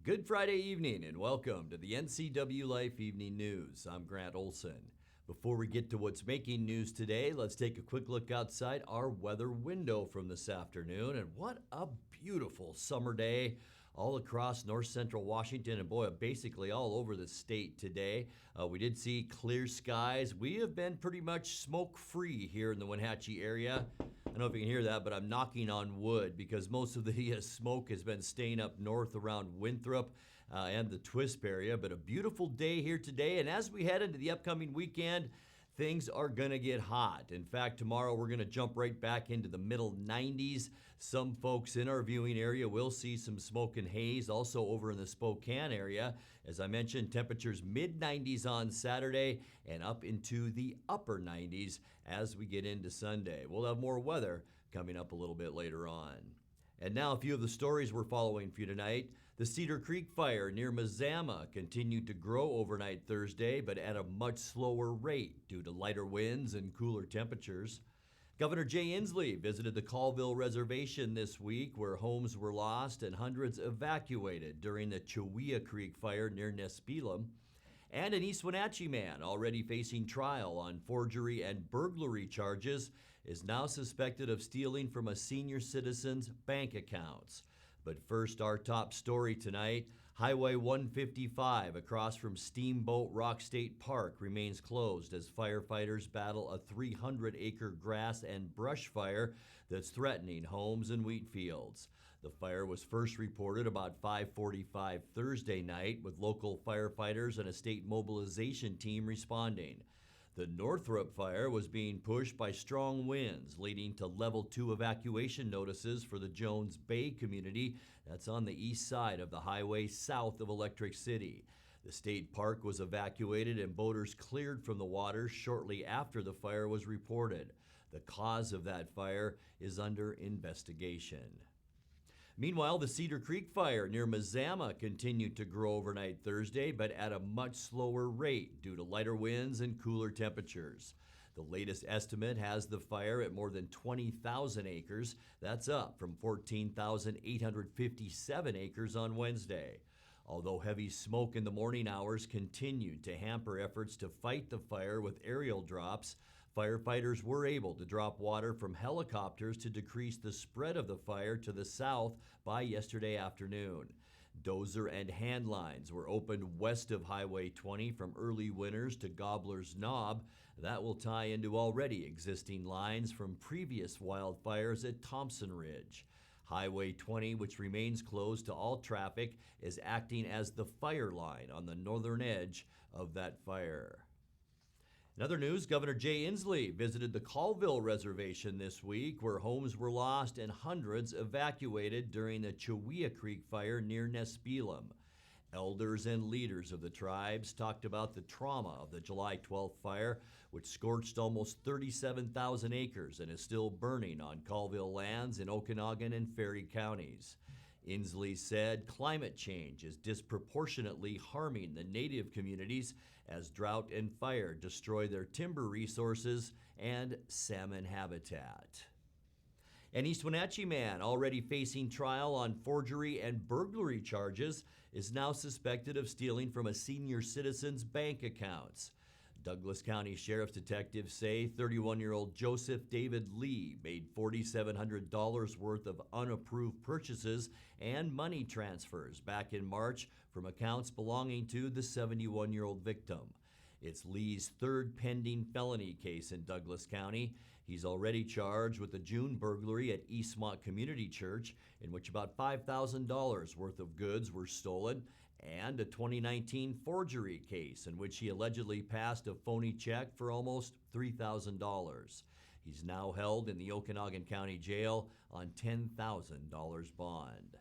Good Friday evening and welcome to the NCWLIFE Evening News. I'm Grant Olson. Before we get to what's making news today, let's take a quick look outside our weather window from this afternoon. And what a beautiful summer day all across north central Washington and boy, basically all over the state today. We did see clear skies. We have been pretty much smoke free here in the Wenatchee area. I don't know if you can hear that, but I'm knocking on wood because most of the smoke has been staying up north around Winthrop and the Twisp area. But a beautiful day here today. And as we head into the upcoming weekend, things are going to get hot. In fact, tomorrow we're going to jump right back into the middle 90s. Some folks in our viewing area will see some smoke and haze also over in the Spokane area. As I mentioned, temperatures mid 90s on Saturday and up into the upper 90s as we get into Sunday. We'll have more weather coming up a little bit later on. And now a few of the stories we're following for you tonight. The Cedar Creek fire near Mazama continued to grow overnight Thursday, but at a much slower rate due to lighter winds and cooler temperatures. Governor Jay Inslee visited the Colville Reservation this week, where homes were lost and hundreds evacuated during the Chewia Creek fire near Nespelem. And an East Wenatchee man already facing trial on forgery and burglary charges is now suspected of stealing from a senior citizen's bank accounts. But first, our top story tonight, Highway 155 across from Steamboat Rock State Park remains closed as firefighters battle a 300-acre grass and brush fire that's threatening homes and wheat fields. The fire was first reported about 5:45 Thursday night, with local firefighters and a state mobilization team responding. The Northrop fire was being pushed by strong winds, leading to level 2 evacuation notices for the Jones Bay community that's on the east side of the highway south of Electric City. The state park was evacuated and boaters cleared from the water shortly after the fire was reported. The cause of that fire is under investigation. Meanwhile, the Cedar Creek fire near Mazama continued to grow overnight Thursday, but at a much slower rate due to lighter winds and cooler temperatures. The latest estimate has the fire at more than 20,000 acres. That's up from 14,857 acres on Wednesday. Although heavy smoke in the morning hours continued to hamper efforts to fight the fire with aerial drops, firefighters were able to drop water from helicopters to decrease the spread of the fire to the south by yesterday afternoon. Dozer and hand lines were opened west of Highway 20 from Early Winners to Gobbler's Knob. That will tie into already existing lines from previous wildfires at Thompson Ridge. Highway 20, which remains closed to all traffic, is acting as the fire line on the northern edge of that fire. In other news, Governor Jay Inslee visited the Colville Reservation this week, where homes were lost and hundreds evacuated during the Chewia Creek fire near Nespelem. Elders and leaders of the tribes talked about the trauma of the July 12th fire, which scorched almost 37,000 acres and is still burning on Colville lands in Okanogan and Ferry counties. Inslee said climate change is disproportionately harming the native communities as drought and fire destroy their timber resources and salmon habitat. An East Wenatchee man already facing trial on forgery and burglary charges is now suspected of stealing from a senior citizen's bank accounts. Douglas County Sheriff's detectives say 31-year-old Joseph David Lee made $4,700 worth of unapproved purchases and money transfers back in March from accounts belonging to the 71-year-old victim. It's Lee's third pending felony case in Douglas County. He's already charged with a June burglary at Eastmont Community Church, in which about $5,000 worth of goods were stolen, and a 2019 forgery case in which he allegedly passed a phony check for almost $3,000. He's now held in the Okanogan County Jail on $10,000 bond.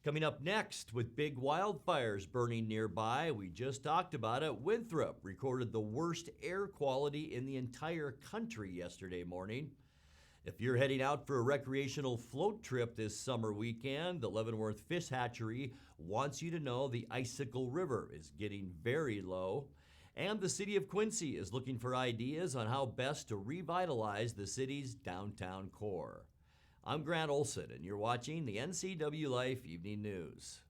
Coming up next, with big wildfires burning nearby, we just talked about it, Winthrop recorded the worst air quality in the entire country yesterday morning. If you're heading out for a recreational float trip this summer weekend, the Leavenworth Fish Hatchery wants you to know the Icicle River is getting very low. And the city of Quincy is looking for ideas on how best to revitalize the city's downtown core. I'm Grant Olson, and you're watching the NCWLIFE Evening News.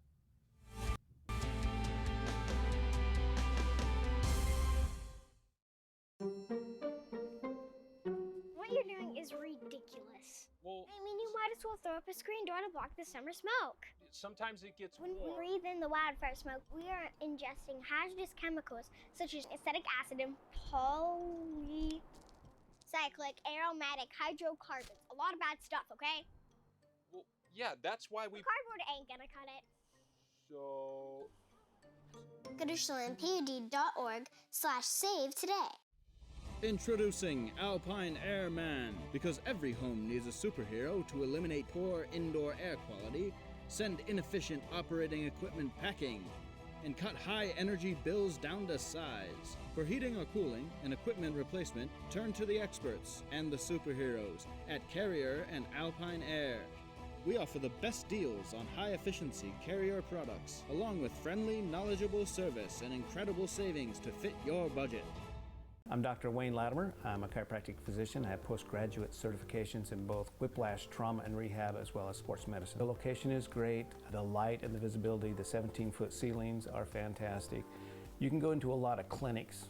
Firefighters will throw up a screen door to block the summer smoke. Sometimes it gets When we warm. breathe in the wildfire smoke, we are ingesting hazardous chemicals such as acetic acid and polycyclic aromatic hydrocarbons. A lot of bad stuff, okay? Well, yeah, that's why we... Cardboard ain't gonna cut it. So... Go to CheyennePUD.org/save today. Introducing Alpine Airman. Because every home needs a superhero to eliminate poor indoor air quality, send inefficient operating equipment packing, and cut high energy bills down to size. For heating or cooling and equipment replacement, turn to the experts and the superheroes at Carrier and Alpine Air. We offer the best deals on high-efficiency Carrier products, along with friendly, knowledgeable service and incredible savings to fit your budget. I'm Dr. Wayne Latimer. I'm a chiropractic physician. I have postgraduate certifications in both whiplash, trauma, and rehab, as well as sports medicine. The location is great. The light and the visibility, the 17-foot ceilings are fantastic. You can go into a lot of clinics,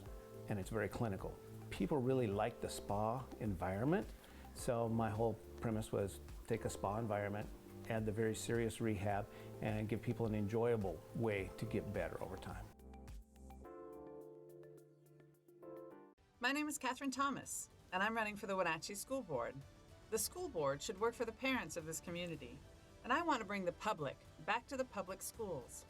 and it's very clinical. People really like the spa environment, so my whole premise was take a spa environment, add the very serious rehab, and give people an enjoyable way to get better over time. My name is Catherine Thomas, and I'm running for the Wenatchee School Board. The school board should work for the parents of this community, and I want to bring the public back to the public schools.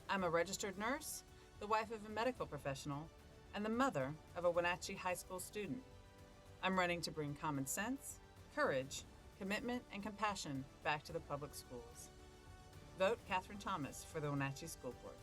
I'm a registered nurse, the wife of a medical professional, and the mother of a Wenatchee high school student. I'm running to bring common sense, courage, commitment, and compassion back to the public schools. Vote Catherine Thomas for the Wenatchee School Board.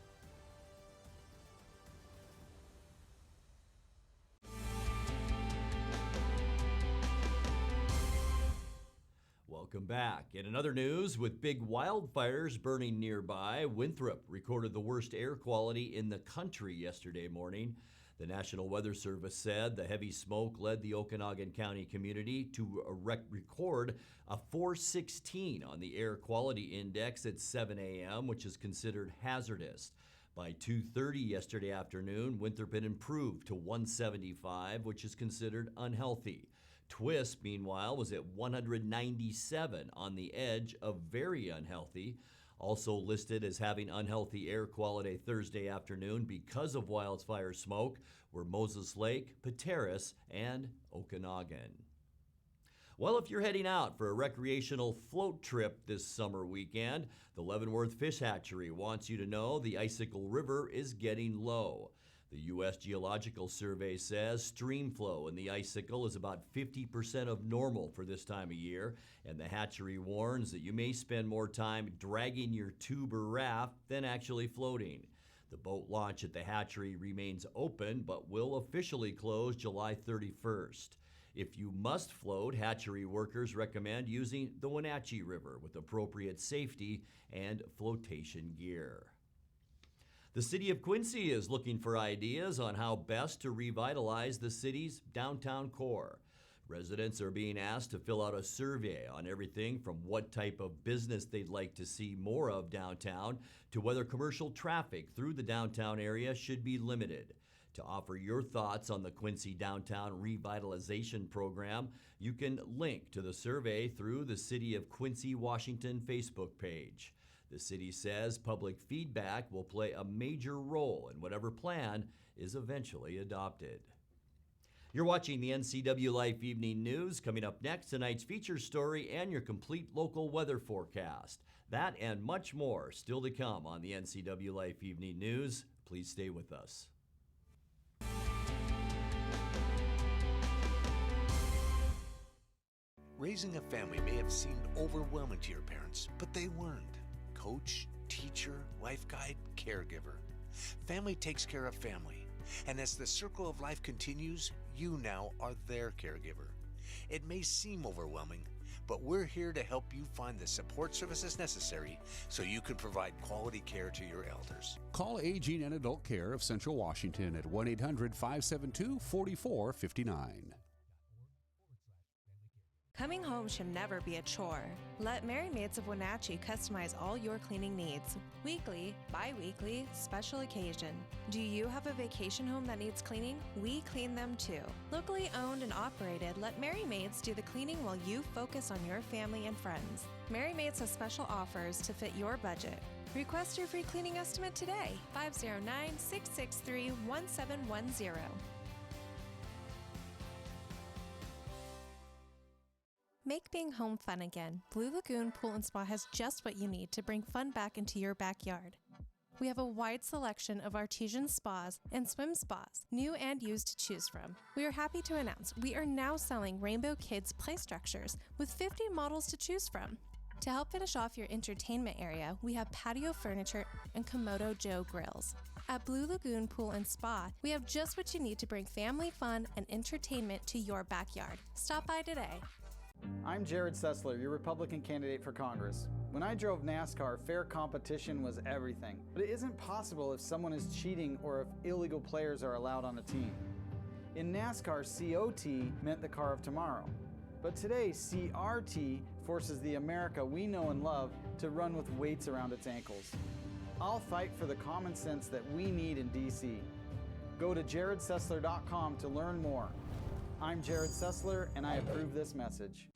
Welcome back. In another news, with big wildfires burning nearby, Winthrop recorded the worst air quality in the country yesterday morning. The National Weather Service said the heavy smoke led the Okanagan County community to record a 416 on the air quality index at 7 a.m., which is considered hazardous. By 2:30 yesterday afternoon, Winthrop had improved to 175, which is considered unhealthy. Twist, meanwhile, was at 197 on the edge of very unhealthy. Also listed as having unhealthy air quality Thursday afternoon because of wildfire smoke were Moses Lake, Pateros, and Okanagan. Well, if you're heading out for a recreational float trip this summer weekend, the Leavenworth Fish Hatchery wants you to know the Icicle River is getting low. The U.S. Geological Survey says stream flow in the Icicle is about 50% of normal for this time of year, and the hatchery warns that you may spend more time dragging your tube or raft than actually floating. The boat launch at the hatchery remains open, but will officially close July 31st. If you must float, hatchery workers recommend using the Wenatchee River with appropriate safety and flotation gear. The city of Quincy is looking for ideas on how best to revitalize the city's downtown core. Residents are being asked to fill out a survey on everything from what type of business they'd like to see more of downtown to whether commercial traffic through the downtown area should be limited. To offer your thoughts on the Quincy Downtown Revitalization Program, you can link to the survey through the City of Quincy, Washington Facebook page. The city says public feedback will play a major role in whatever plan is eventually adopted. You're watching the NCWLIFE Evening News. Coming up next, tonight's feature story and your complete local weather forecast. That and much more still to come on the NCWLIFE Evening News. Please stay with us. Raising a family may have seemed overwhelming to your parents, but they weren't. Coach, teacher, life guide, caregiver. Family takes care of family. And as the circle of life continues, you now are their caregiver. It may seem overwhelming, but we're here to help you find the support services necessary so you can provide quality care to your elders. Call Aging and Adult Care of Central Washington at 1-800-572-4459. Coming home should never be a chore. Let Merry Maids of Wenatchee customize all your cleaning needs. Weekly, bi-weekly, special occasion. Do you have a vacation home that needs cleaning? We clean them too. Locally owned and operated, let Merry Maids do the cleaning while you focus on your family and friends. Merry Maids has special offers to fit your budget. Request your free cleaning estimate today. 509-663-1710. Make being home fun again. Blue Lagoon Pool and Spa has just what you need to bring fun back into your backyard. We have a wide selection of artesian spas and swim spas, new and used, to choose from. We are happy to announce we are now selling Rainbow Kids play structures with 50 models to choose from. To help finish off your entertainment area, we have patio furniture and Komodo Joe grills. At Blue Lagoon Pool and Spa, we have just what you need to bring family fun and entertainment to your backyard. Stop by today. I'm Jared Sessler, your Republican candidate for Congress. When I drove NASCAR, fair competition was everything. But it isn't possible if someone is cheating or if illegal players are allowed on a team. In NASCAR, COT meant the car of tomorrow. But today, CRT forces the America we know and love to run with weights around its ankles. I'll fight for the common sense that we need in DC. Go to jaredsessler.com to learn more. I'm Jared Sessler, and I approve this message.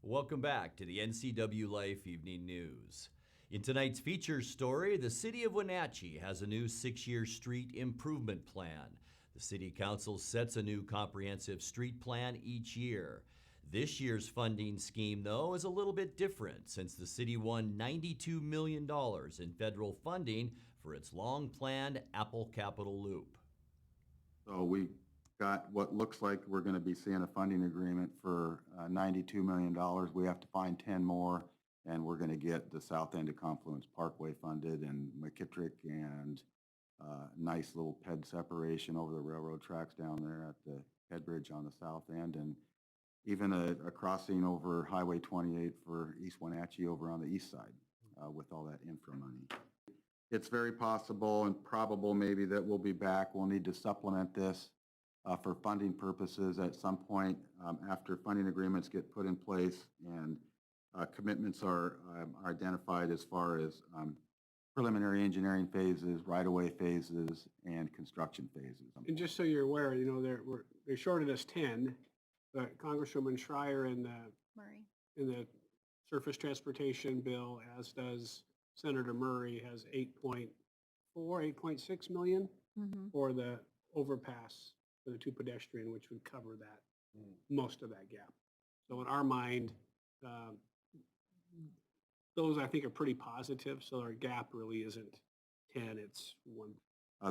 Welcome back to the NCWLIFE Evening News. In tonight's feature story, the City of Wenatchee has a new 6-year street improvement plan. The City Council sets a new comprehensive street plan each year. This year's funding scheme, though, is a little bit different since the city won $92 million in federal funding for its long-planned Apple Capital Loop. So we got what looks like we're going to be seeing a funding agreement for $92 million. We have to find 10 more, and we're going to get the south end of Confluence Parkway funded, and McKittrick, and nice little ped separation over the railroad tracks down there at the head bridge on the south end, and even a crossing over Highway 28 for East Wenatchee over on the east side with all that infra money. It's very possible and probable maybe that we'll be back. We'll need to supplement this for funding purposes at some point after funding agreements get put in place and commitments are identified as far as preliminary engineering phases, right-of-way phases, and construction phases. And just so you're aware, you know, they shorted us 10, but Congresswoman Schreier in the surface transportation bill, as does Senator Murray, has 8.6 million for the overpass for the two pedestrian, which would cover that, most of that gap. So in our mind, those I think are pretty positive. So our gap really isn't 10, it's 1.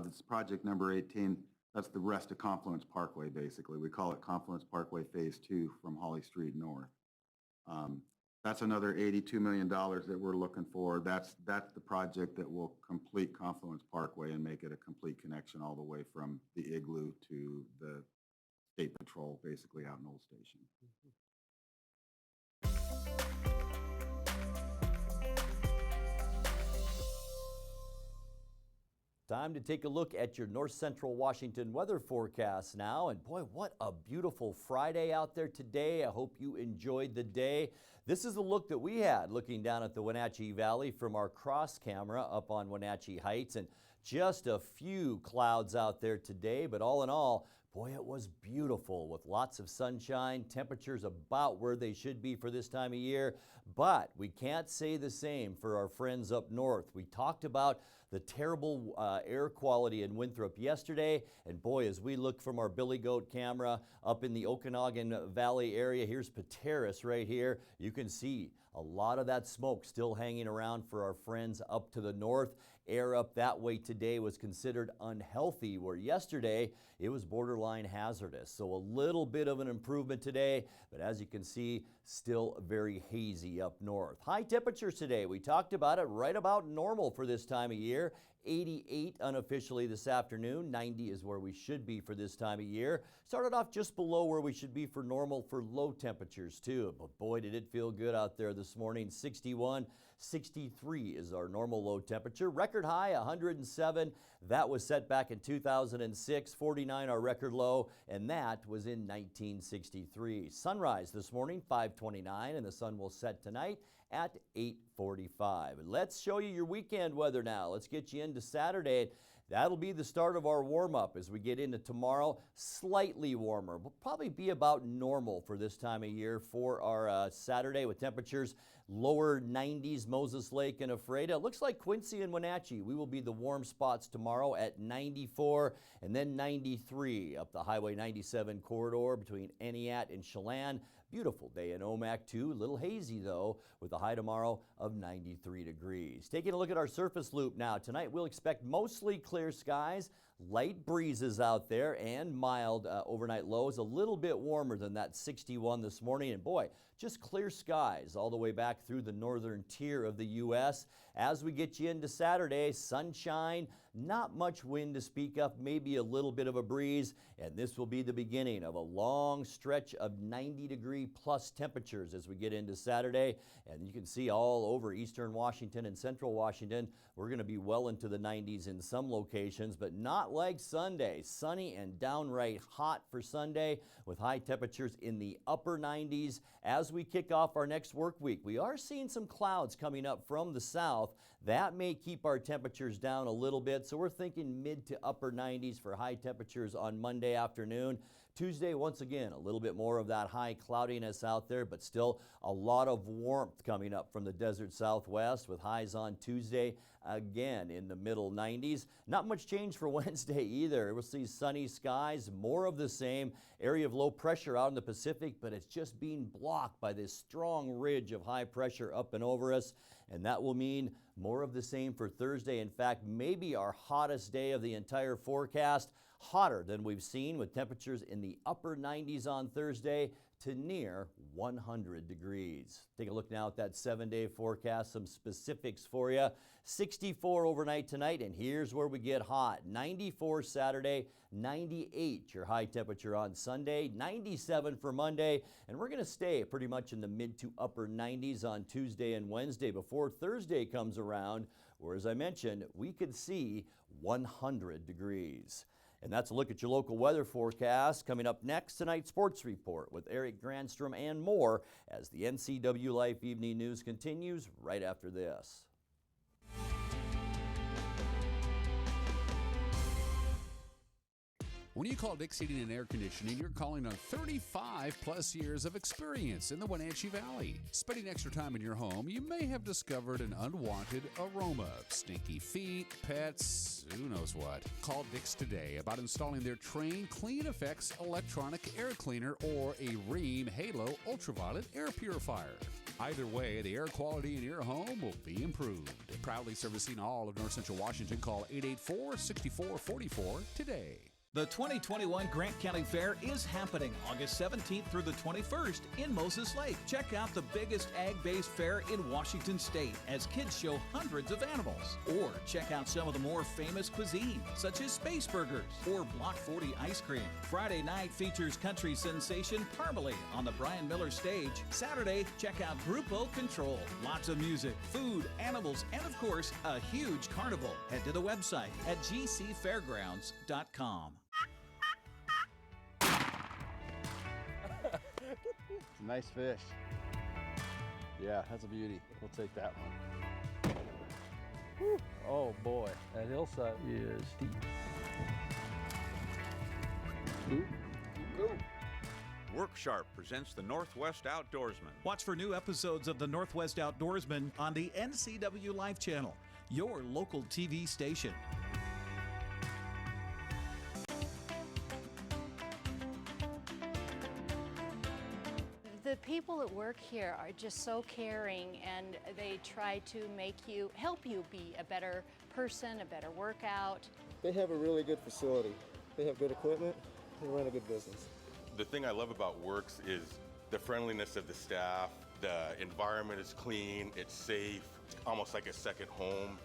This project number 18, that's the rest of Confluence Parkway, basically. We call it Confluence Parkway Phase 2 from Holly Street North. That's another $82 million that we're looking for. That's the project that will complete Confluence Parkway and make it a complete connection all the way from the Igloo to the State Patrol, basically out in Old Station. Time to take a look at your north central Washington weather forecast now. And boy, what a beautiful Friday out there today. I hope you enjoyed the day. This is the look that we had looking down at the Wenatchee Valley from our cross camera up on Wenatchee Heights. And just a few clouds out there today, but all in all, boy, it was beautiful with lots of sunshine, temperatures about where they should be for this time of year. But we can't say the same for our friends up north. We talked about the terrible air quality in Winthrop yesterday, and boy, as we look from our Billy Goat camera up in the Okanagan Valley area, here's Pateros right here. You can see a lot of that smoke still hanging around for our friends up to the north. Air up that way today was considered unhealthy, where yesterday it was borderline hazardous. So a little bit of an improvement today, but as you can see, still very hazy up north. High temperatures today, we talked about it, right about normal for this time of year. 88 unofficially this afternoon. 90 is where we should be for this time of year. Started off just below where we should be for normal for low temperatures too. But boy, did it feel good out there this morning. 61, 63 is our normal low temperature. Record high 107. That was set back in 2006. 49 our record low, and that was in 1963. Sunrise this morning 5:29, and the sun will set tonight at 8:45. Let's show you your weekend weather now. Let's get you into Saturday. That'll be the start of our warm-up as we get into tomorrow. Slightly warmer. Will probably be about normal for this time of year for our Saturday, with temperatures lower 90s, Moses Lake and Ephrata. It looks like Quincy and Wenatchee. We will be the warm spots tomorrow at 94 and then 93 up the Highway 97 corridor between Eniat and Chelan. Beautiful day in Omak too. A little hazy though, with a high tomorrow of 93 degrees. Taking a look at our surface loop now. Tonight we'll expect mostly clear skies, light breezes out there, and mild overnight lows. A little bit warmer than that 61 this morning. And boy, just clear skies all the way back through the northern tier of the U.S. As we get you into Saturday, sunshine, not much wind to speak of, maybe a little bit of a breeze, and this will be the beginning of a long stretch of 90-degree plus temperatures as we get into Saturday. And you can see all over eastern Washington and central Washington, we're going to be well into the 90s in some locations, but not like Sunday. Sunny and downright hot for Sunday, with high temperatures in the upper 90s. As we kick off our next work week, we are seeing some clouds coming up from the south. That may keep our temperatures down a little bit, so we're thinking mid to upper 90s for high temperatures on Monday afternoon. Tuesday, once again, a little bit more of that high cloudiness out there, but still a lot of warmth coming up from the desert southwest, with highs on Tuesday again in the middle 90s. Not much change for Wednesday either. We'll see sunny skies, more of the same. Area of low pressure out in the Pacific, but it's just being blocked by this strong ridge of high pressure up and over us, and that will mean more of the same for Thursday. In fact, maybe our hottest day of the entire forecast. Hotter than we've seen, with temperatures in the upper 90s on Thursday to near 100 degrees. Take a look now at that 7-day forecast, some specifics for you. 64 overnight tonight, and here's where we get hot. 94 Saturday, 98 your high temperature on Sunday, 97 for Monday, and we're going to stay pretty much in the mid to upper 90s on Tuesday and Wednesday before Thursday comes around, where, as I mentioned, we could see 100 degrees. And that's a look at your local weather forecast. Coming up next, tonight's Sports Report with Eric Granstrom and more as the NCWLIFE Evening News continues right after this. When you call Dick's Heating and Air Conditioning, you're calling on 35 plus years of experience in the Wenatchee Valley. Spending extra time in your home, you may have discovered an unwanted aroma. Stinky feet, pets, who knows what. Call Dick's today about installing their Train Clean Effects electronic air cleaner or a Rheem Halo ultraviolet air purifier. Either way, the air quality in your home will be improved. Proudly servicing all of North Central Washington, call 884-6444 today. The 2021 Grant County Fair is happening August 17th through the 21st in Moses Lake. Check out the biggest ag-based fair in Washington State as kids show hundreds of animals. Or check out some of the more famous cuisine, such as Space Burgers or Block 40 ice cream. Friday night features country sensation Parmalee on the Brian Miller stage. Saturday, check out Grupo Control. Lots of music, food, animals, and of course, a huge carnival. Head to the website at gcfairgrounds.com. Nice fish. Yeah, that's a beauty. We'll take that one. Whew. Oh boy, that hillside is steep. Worksharp presents the Northwest Outdoorsman. Watch for new episodes of the Northwest Outdoorsman on the NCWLIFE channel, your local TV station. The people that work here are just so caring, and they try to help you be a better person, a better workout. They have a really good facility. They have good equipment. They run a good business. The thing I love about Works is the friendliness of the staff. The environment is clean, it's safe, it's almost like a second home.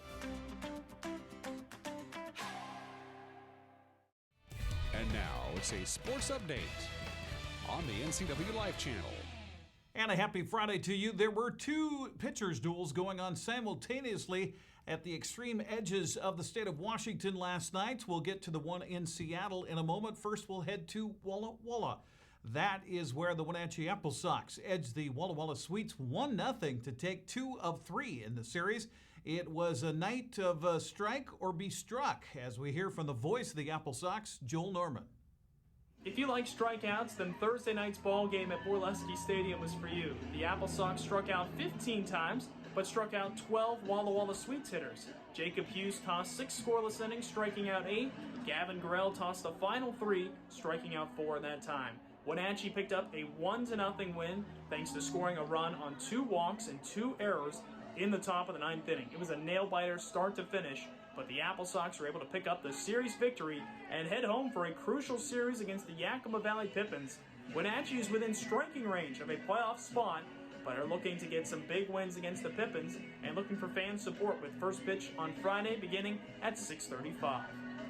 it's a sports update on the NCWLIFE channel. And a happy Friday to you. There were two pitchers' duels going on simultaneously at the extreme edges of the state of Washington last night. We'll get to the one in Seattle in a moment. First, we'll head to Walla Walla. That is where the Wenatchee Apple Sox edged the Walla Walla Sweets 1-0 to take 2 of 3 in the series. It was a night of strike or be struck, as we hear from the voice of the Apple Sox, Joel Norman. If you like strikeouts, then Thursday night's ball game at Borleski Stadium was for you. The Apple Sox struck out 15 times, but struck out 12 Walla Walla Sweets hitters. Jacob Hughes tossed 6 scoreless innings, striking out 8. Gavin Garrell tossed the final 3, striking out 4 in that time. Wenatchee picked up a 1-0 win thanks to scoring a run on 2 walks and 2 errors in the top of the 9th inning. It was a nail-biter start to finish, but the Apple Sox were able to pick up the series victory and head home for a crucial series against the Yakima Valley Pippins. Wenatchee is within striking range of a playoff spot, but are looking to get some big wins against the Pippins and looking for fan support with first pitch on Friday beginning at 6:35.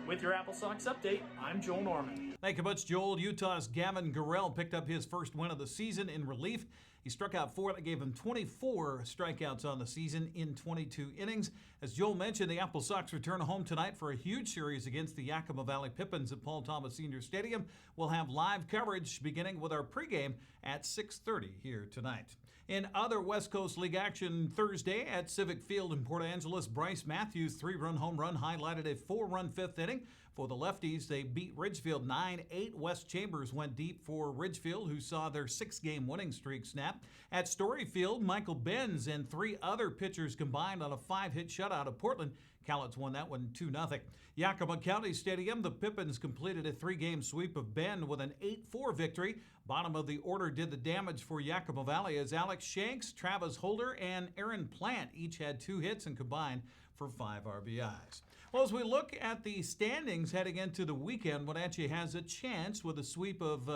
With your Apple Sox update, I'm Joel Norman. Thank you much, Joel. Utah's Gavin Garrell picked up his first win of the season in relief. He struck out 4 that gave him 24 strikeouts on the season in 22 innings. As Joel mentioned, the Apple Sox return home tonight for a huge series against the Yakima Valley Pippins at Paul Thomas Senior Stadium. We'll have live coverage beginning with our pregame at 6:30 here tonight. In other West Coast League action Thursday at Civic Field in Port Angeles, Bryce Matthews' 3-run home run highlighted a 4-run 5th inning. For the lefties, they beat Ridgefield 9-8. West Chambers went deep for Ridgefield, who saw their 6-game winning streak snap. At Storyfield, Michael Benz and 3 other pitchers combined on a 5-hit shutout of Portland. Cowlitz won that one 2-0. Yakima County Stadium, the Pippins completed a 3-game sweep of Bend with an 8-4 victory. Bottom of the order did the damage for Yakima Valley as Alex Shanks, Travis Holder, and Aaron Plant each had 2 hits and combined for 5 RBIs. Well, as we look at the standings heading into the weekend, Wenatchee has a chance with a sweep of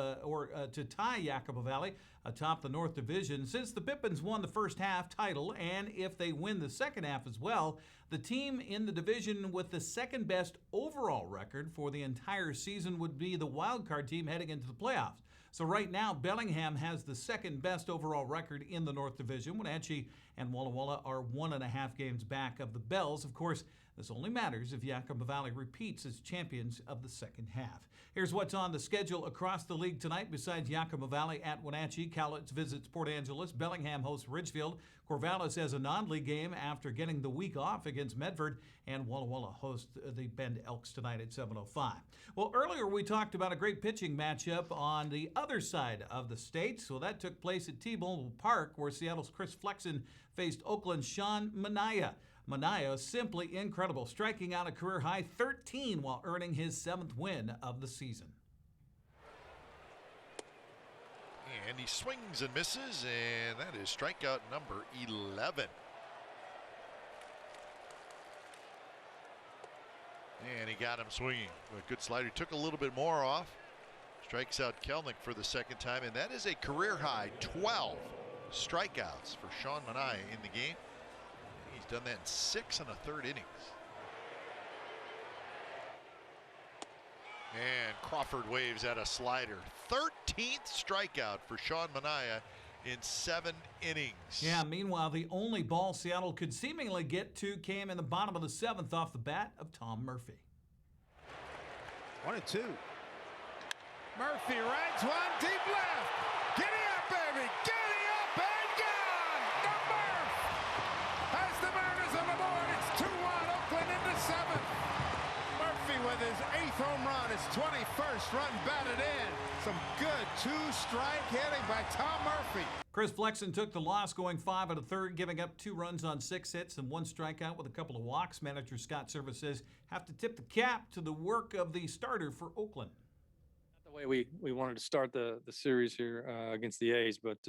to tie Yakima Valley atop the North Division. Since the Pippins won the first half title, and if they win the second half as well, the team in the division with the second best overall record for the entire season would be the wildcard team heading into the playoffs. So right now, Bellingham has the second best overall record in the North Division. Wenatchee and Walla Walla are 1.5 games back of the Bells. Of course, this only matters if Yakima Valley repeats as champions of the second half. Here's what's on the schedule across the league tonight. Besides Yakima Valley at Wenatchee, Cowlitz visits Port Angeles, Bellingham hosts Ridgefield, Corvallis has a non-league game after getting the week off against Medford, and Walla Walla hosts the Bend Elks tonight at 7:05. Well, earlier we talked about a great pitching matchup on the other side of the state. So that took place at T-Mobile Park, where Seattle's Chris Flexen faced Oakland's Sean Manaea. Manaea, simply incredible, striking out a career-high 13 while earning his 7th win of the season. And he swings and misses, and that is strikeout number 11. And he got him swinging. A good slider. He took a little bit more off. Strikes out Kelnick for the second time, and that is a career-high 12 strikeouts for Sean Manaea in the game. He's done that in 6 1/3 innings. And Crawford waves at a slider. 13th strikeout for Sean Manaea in 7 innings. Yeah, meanwhile, the only ball Seattle could seemingly get to came in the bottom of the 7th off the bat of Tom Murphy. 1-2. Murphy rides one deep left. Giddy up, baby. Giddy up and gone. The Murph has the Mariners on the board. It's 2-1. Oakland into 7th. Murphy with his 8th home run, his 21st run batted in. Some good 2-strike hitting by Tom Murphy. Chris Flexen took the loss, going 5 1/3, giving up 2 runs on 6 hits and 1 strikeout with a couple of walks. Manager Scott Service says have to tip the cap to the work of the starter for Oakland. The way we wanted to start the series here against the A's, but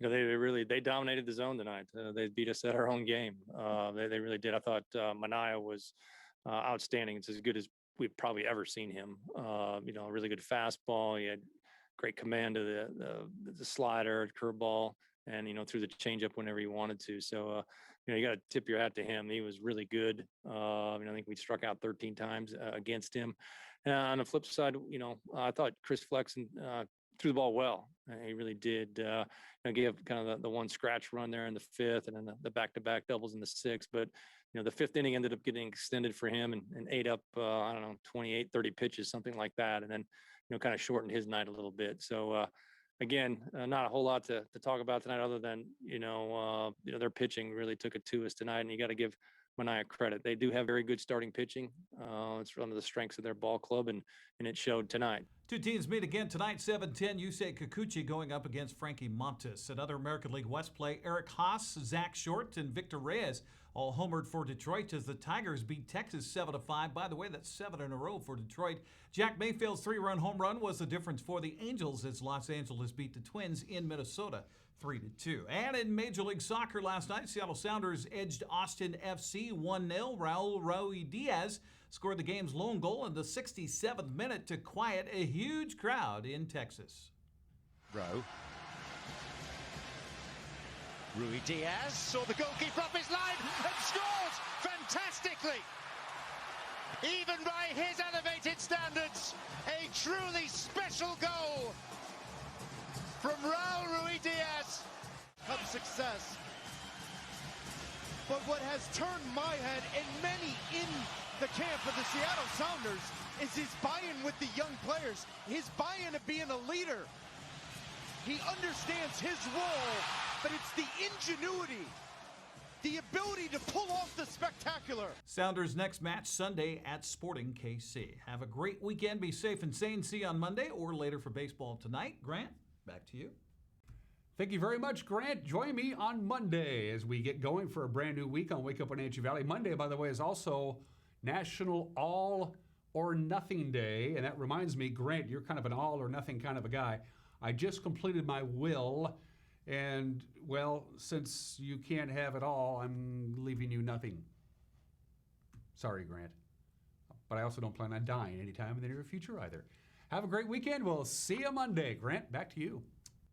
they dominated the zone tonight. They beat us at our own game. They really did. I thought Manaea was outstanding. It's as good as we've probably ever seen him. A really good fastball. He had great command of the slider, curveball. and, threw the changeup whenever he wanted to. So, you got to tip your hat to him. He was really good. I think we struck out 13 times against him. On the flip side, I thought Chris Flexen threw the ball well. He really did. Gave kind of the one scratch run there in the fifth, and then the back-to-back doubles in the sixth. But the fifth inning ended up getting extended for him and ate up 28, 30 pitches, something like that, and then kind of shortened his night a little bit. So again, not a whole lot to talk about tonight, other than their pitching really took it to us tonight, and you got to give Mania credit. They do have very good starting pitching. It's one of the strengths of their ball club, and it showed tonight. Two teams meet again tonight, 7:10. Yusei Kikuchi going up against Frankie Montes. Another American League West play, Eric Haas, Zach Short, and Victor Reyes all homered for Detroit as the Tigers beat Texas 7-5. By the way, that's 7 in a row for Detroit. Jack Mayfield's 3-run home run was the difference for the Angels as Los Angeles beat the Twins in Minnesota 3-2. And in Major League Soccer last night, Seattle Sounders edged Austin FC 1-0. Raul Ruidiaz scored the game's lone goal in the 67th minute to quiet a huge crowd in Texas. Ruidiaz saw the goalkeeper up his line and scores fantastically. Even by his elevated standards, a truly special goal from Raul Ruidiaz. Cup success. But what has turned my head and many in the camp of the Seattle Sounders is his buy-in with the young players, his buy-in of being a leader. He understands his role, but it's the ingenuity, the ability to pull off the spectacular. Sounders next match Sunday at Sporting KC. Have a great weekend. Be safe and sane. See you on Monday or later for baseball tonight. Grant, back to you. Thank you very much, Grant. Join me on Monday as we get going for a brand new week on Wake Up Wenatchee Valley. Monday, by the way, is also National All or Nothing Day. And that reminds me, Grant, you're kind of an all or nothing kind of a guy. I just completed my will, and, well, since you can't have it all, I'm leaving you nothing. Sorry, Grant. But I also don't plan on dying anytime in the near future either. Have a great weekend. We'll see you Monday. Grant, back to you.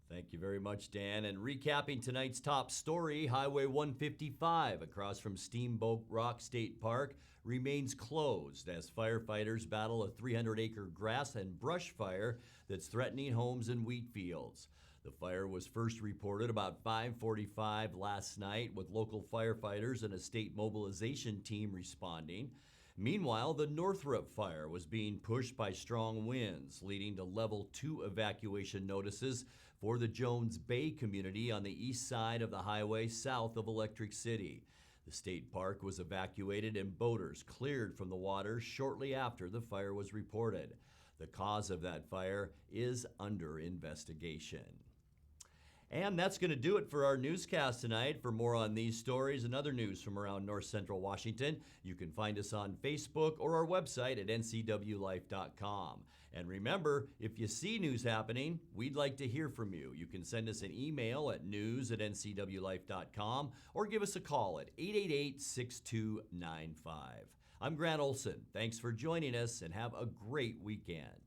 Thank you very much, Dan. And recapping tonight's top story, Highway 155 across from Steamboat Rock State Park remains closed as firefighters battle a 300-acre grass and brush fire that's threatening homes and wheat fields. The fire was first reported about 5:45 last night, with local firefighters and a state mobilization team responding. Meanwhile, the Northrop fire was being pushed by strong winds, leading to level 2 evacuation notices for the Jones Bay community on the east side of the highway south of Electric City. The state park was evacuated and boaters cleared from the water shortly after the fire was reported. The cause of that fire is under investigation. And that's going to do it for our newscast tonight. For more on these stories and other news from around North Central Washington, you can find us on Facebook or our website at ncwlife.com. And remember, if you see news happening, we'd like to hear from you. You can send us an email at news@ncwlife.com or give us a call at 888-6295. I'm Grant Olson. Thanks for joining us and have a great weekend.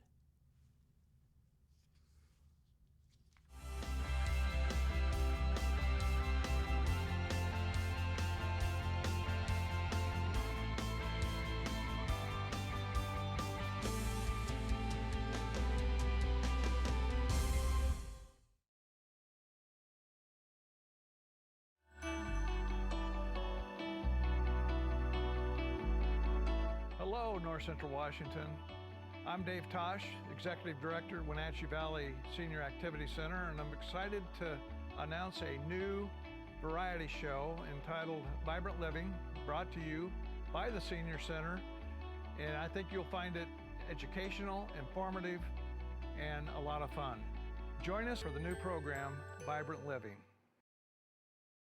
Hello, North Central Washington. I'm Dave Tosh, Executive Director, Wenatchee Valley Senior Activity Center, and I'm excited to announce a new variety show entitled Vibrant Living, brought to you by the Senior Center, and I think you'll find it educational, informative, and a lot of fun. Join us for the new program, Vibrant Living.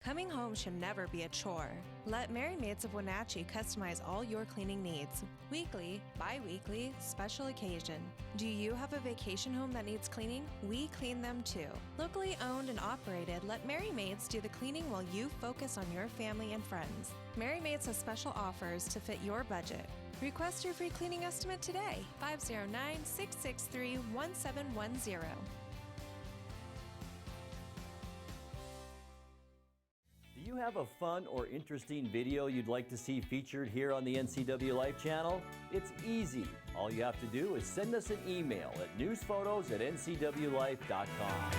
Coming home should never be a chore. Let Merry Maids of Wenatchee customize all your cleaning needs. Weekly, bi-weekly, special occasion. Do you have a vacation home that needs cleaning? We clean them too. Locally owned and operated, let Merry Maids do the cleaning while you focus on your family and friends. Merry Maids has special offers to fit your budget. Request your free cleaning estimate today, 509-663-1710. Do you have a fun or interesting video you'd like to see featured here on the NCWLIFE channel? It's easy. All you have to do is send us an email at newsphotos@ncwlife.com.